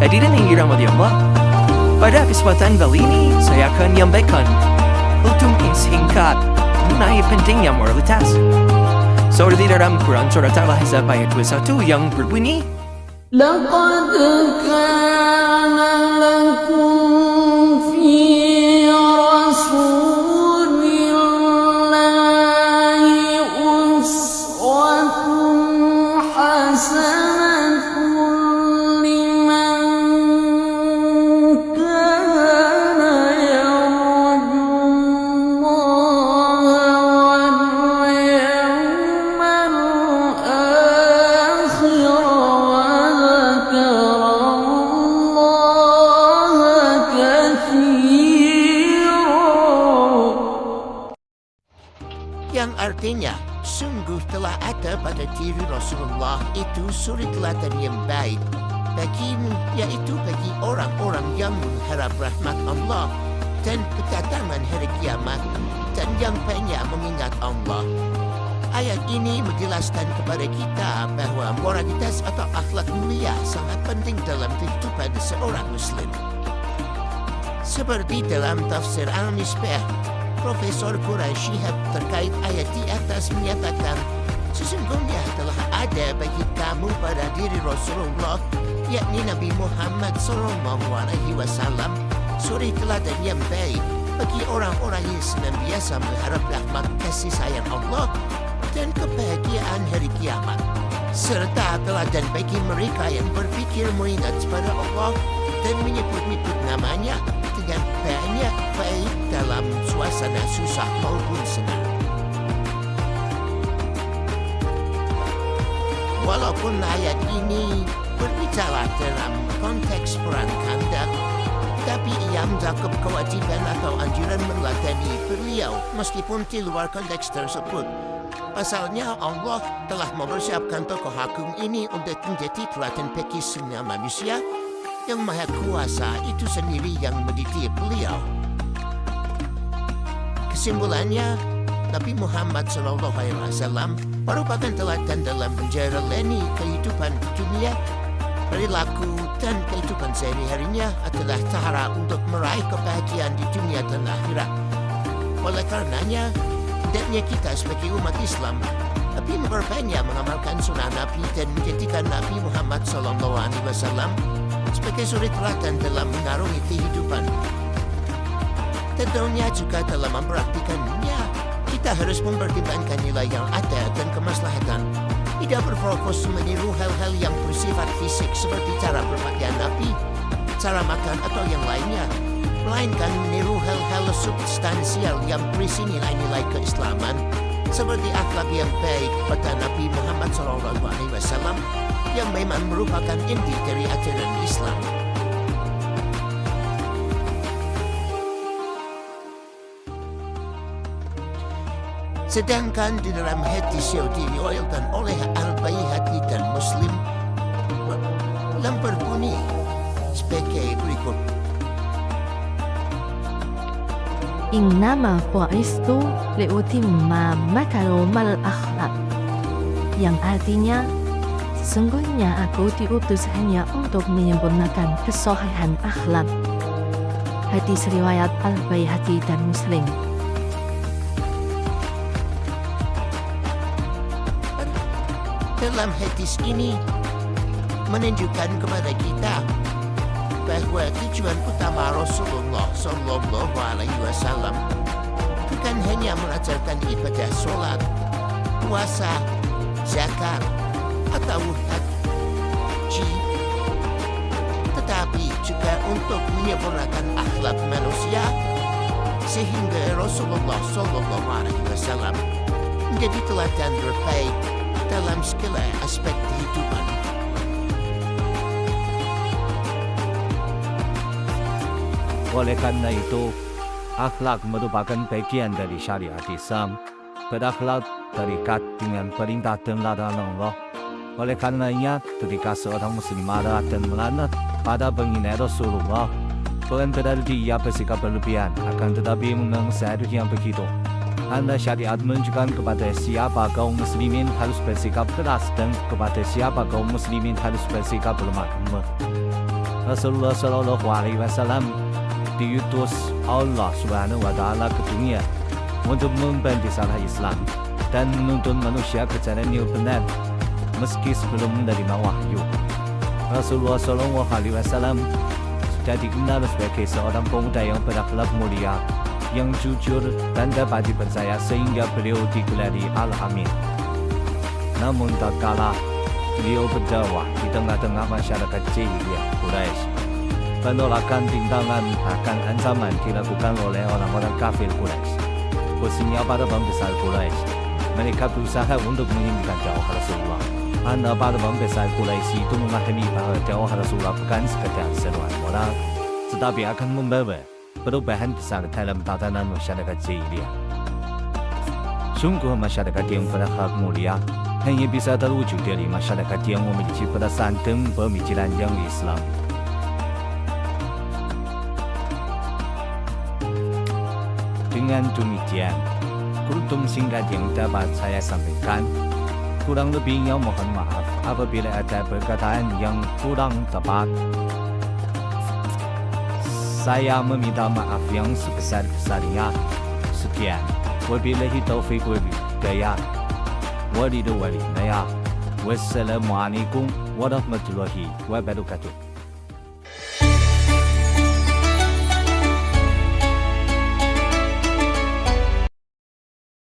Hadirin yang dirahmati Allah, pada kesempatan kali ini saya akan menyampaikan hukum singkat mengenai pentingnya moralitas. Seperti dalam Quran Surat Al-Ahzab ayat 21 yang berbunyi, لقد كان لكم في رسول الله أسوة حسنة لمن كان يرجو الله واليوم الآخر وذكر الله كثيرا. Yang artinya, sungguh telah ada pada diri Rasulullah itu suri teladan yang baik bagimu, yaitu bagi orang-orang yang mengharap rahmat Allah dan kedatangan hari kiamat dan yang banyak mengingat Allah. Ayat ini menjelaskan kepada kita bahwa moralitas atau akhlak mulia sangat penting dalam kehidupan seorang Muslim. Seperti dalam tafsir Al-Misbah, Profesor Quraisy Shihab terkait ayat di atas menyatakan, sesungguhnya telah ada bagi kamu pada diri Rasulullah, yakni Nabi Muhammad SAW, suri teladan yang baik bagi orang-orang yang senantiasa mengharap rahmat kasih sayang Allah dan kebahagiaan hari kiamat, serta teladan bagi mereka yang berfikir mengingat kepada Allah dan menyebut-nyebut namanya dengan banyak baik dalam suasana susah maupun senang. Walaupun ayat ini berbicara dalam konteks perang Khandaq, tapi ia mencakup kewajiban atau anjuran meneladani beliau meskipun di luar konteks tersebut. Pasalnya Allah telah mempersiapkan tokoh agung ini untuk menjadi teladan bagi semua manusia. Yang Maha Kuasa itu sendiri yang mendidik beliau. Kesimpulannya, Nabi Muhammad SAW merupakan teladan dalam menjalani kehidupan dunia. Perilaku dan kehidupan sehari-harinya adalah cara untuk meraih kebahagiaan di dunia dan akhirat. Oleh karenanya, hendaknya kita sebagai umat Islam lebih memperbanyak mengamalkan sunnah Nabi dan menjadikan Nabi Muhammad SAW sebagai suri teladan dalam mengarungi kehidupan. Tentunya juga dalam mempraktikannya, kita harus mempertimbangkan nilai yang ada dan kemaslahatan. Tidak berfokus meniru hal-hal yang bersifat fisik seperti cara berpakaian Nabi, cara makan atau yang lainnya, melainkan meniru hal-hal substansial yang berisi nilai-nilai keislaman, seperti akhlak yang baik pada Nabi Muhammad SAW yang memang merupakan inti dari ajaran Islam. Sedangkan di dalam hadis yang diriwayatkan oleh Al-Baihaqi dan Muslim yang berbunyi sebagai berikut. Innama bu'istu liutimma makarimal akhlak, yang artinya sesungguhnya aku diutus hanya untuk menyempurnakan kesohihan akhlak. Hadis riwayat Al-Baihaqi dan Muslim. Dalam hadis ini menunjukkan kepada kita bahwa tujuan utama Rasulullah SAW bukan hanya mengajarkan ibadah sholat, puasa, zakat, atau haji, tetapi juga untuk menyempurnakan akhlak manusia sehingga Rasulullah SAW menjadi teladan terbaik dalam segala aspek kehidupan. Oleh karena itu, akhlak merupakan bagian dari syariat Islam. Berakhlak terikat dengan perintah dan larangan Allah. Oleh karenanya, ketika seorang muslim marah dan melaknat pada penghina Rasulullah, bukan berarti ia bersikap berlebihan, akan tetapi memang seharusnya begitu. Karena syariat menunjukkan kepada siapa kaum muslimin harus bersikap keras dan kepada siapa kaum muslimin harus bersikap lemah lembut. Rasulullah Shallallahu Alaihi Wasallam diutus Allah Subhanahu Wa Taala ke dunia untuk membantu salah Islam dan menuntun manusia ke jalan yang benar meski sebelum menerima wahyu. Rasulullah Shallallahu Alaihi Wasallam sudah dikenal sebagai seorang pemuda yang berakhlak mulia, yang jujur dan dapat dipercaya sehingga beliau digelari Al-Amin. Namun tak kalah beliau berdakwah di tengah-tengah masyarakat jahiliyah Quraisy. Penolakan rintangan akan ancaman dilakukan oleh orang-orang kafir Quraisy, khususnya para pembesar Quraisy. Mereka berusaha untuk menghentikan dakwah Rasulullah. Karena para pembesar Quraisy itu memahami bahwa dakwah Rasulullah bukan sekadar seruan moral, tetapi akan membawa perubahan besar dalam tatanan masyarakat jahiliyah. Sungguh masyarakat yang berakhlak mulia hanya bisa terwujud dari masyarakat yang memiliki perasaan dan pemikiran yang Islam. Dengan demikian, kultum singkat yang dapat saya sampaikan. Kurang lebihnya mohon maaf apabila ada perkataan yang kurang tepat. Saya meminta maaf yang sebesar-besarnya. Sekian. Wabillahi taufiq wal hidayah. Wassalamualaikum warahmatullahi wabarakatuh.